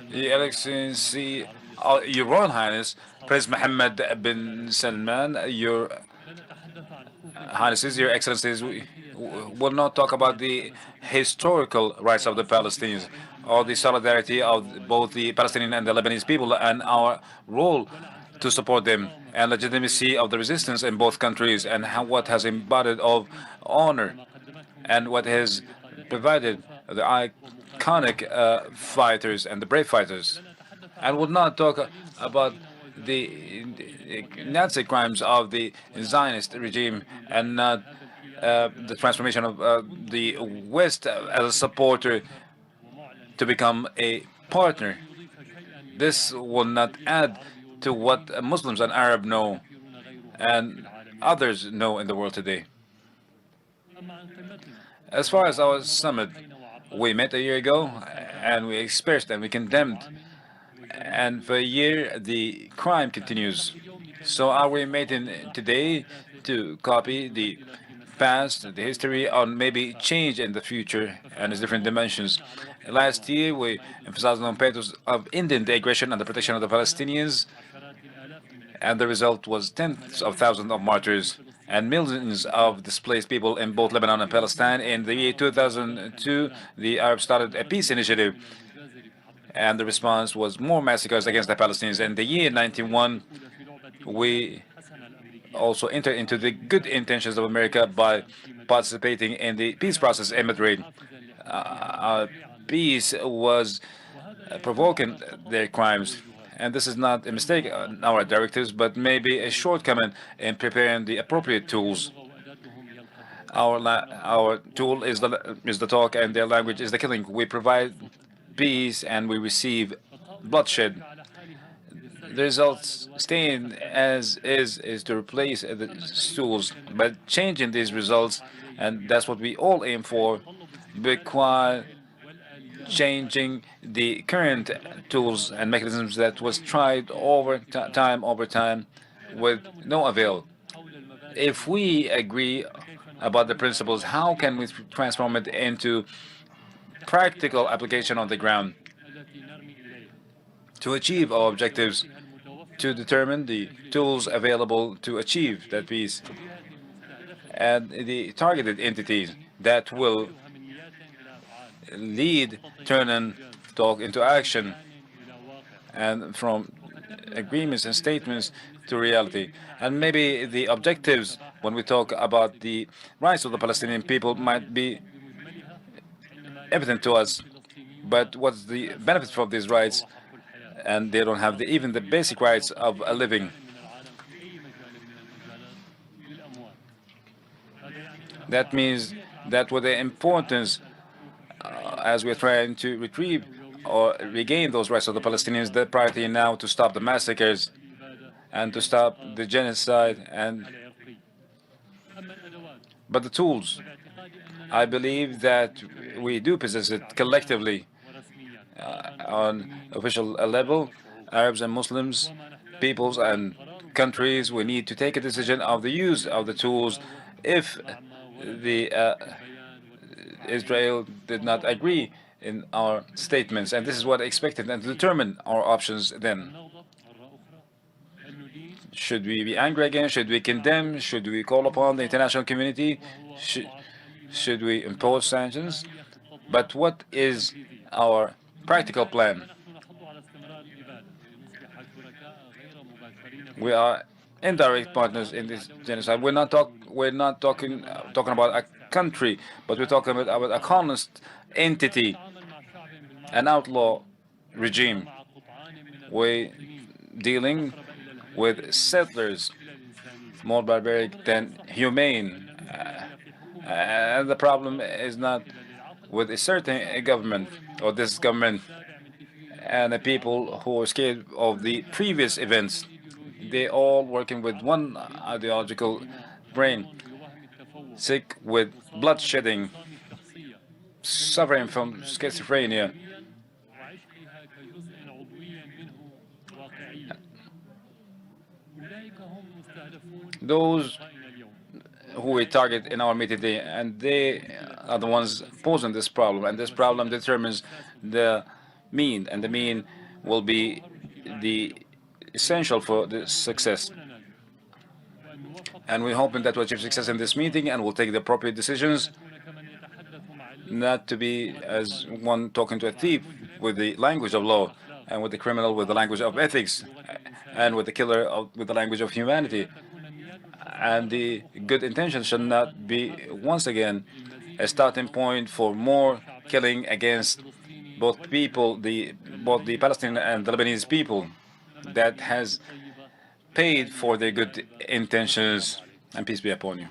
Your Excellency, Your Royal Highness, Prince Mohammed bin Salman, Your Highnesses, Your Excellencies, we will not talk about the historical rights of the Palestinians or the solidarity of both the Palestinian and the Lebanese people and our role to support them and legitimacy of the resistance in both countries and what has embodied of honor and what has provided the iconic fighters and the brave fighters. And will not talk about the Nazi crimes of the Zionist regime and not the transformation of the West as a supporter to become a partner. This will not add to what Muslims and Arab know and others know in the world today. As far as our summit, we met a year ago and we expressed and we condemned. And for a year, the crime continues. So are we meeting today to copy the past, the history, or maybe change in the future and its different dimensions? Last year, we emphasized on purpose of ending the aggression and the protection of the Palestinians, and the result was tens of thousands of martyrs and millions of displaced people in both Lebanon and Palestine. In the year 2002, the Arabs started a peace initiative, and the response was more massacres against the Palestinians. In the year 91, we also entered into the good intentions of America by participating in the peace process in Madrid. Peace was provoking their crimes. And this is not a mistake on our directives, but maybe a shortcoming in preparing the appropriate tools. Our tool is the talk, and their language is the killing. We provide peace, and we receive bloodshed. The results staying as is to replace the tools, but changing these results, and that's what we all aim for, require changing the current tools and mechanisms that was tried over time with no avail. If we agree about the principles, how can we transform it into practical application on the ground to achieve our objectives, to determine the tools available to achieve that peace and the targeted entities that will lead turning talk into action and from agreements and statements to reality. And maybe the objectives when we talk about the rights of the Palestinian people might be evident to us, but what's the benefit from these rights? And they don't have even the basic rights of a living. That means that with the importance as we're trying to retrieve or regain those rights of the Palestinians, the priority now to stop the massacres and to stop the genocide. But the tools, I believe that we do possess it collectively on official level, Arabs and Muslims, peoples and countries. We need to take a decision of the use of the tools if the Israel did not agree in our statements, and this is what I expected, and to determine our options then. Should we be angry again? Should we condemn? Should we call upon the international community? Should we impose sanctions? But what is our practical plan? We are indirect partners in this genocide. We're not talking about a country, but we're talking about a colonist entity, an outlaw regime. We're dealing with settlers, more barbaric than humane. And the problem is not with a certain government or this government and the people who are scared of the previous events. They all working with one ideological brain, sick with bloodshedding, suffering from schizophrenia. Those who we target in our meeting today, and they are the ones posing this problem, and this problem determines the mean, and the mean will be the essential for the success. And we're hoping that we'll achieve success in this meeting and we'll take the appropriate decisions, not to be as one talking to a thief with the language of law, and with the criminal with the language of ethics, and with the killer with the language of humanity. And the good intentions should not be once again a starting point for more killing against both the Palestinian and the Lebanese people that has paid for their good intentions. And peace be upon you.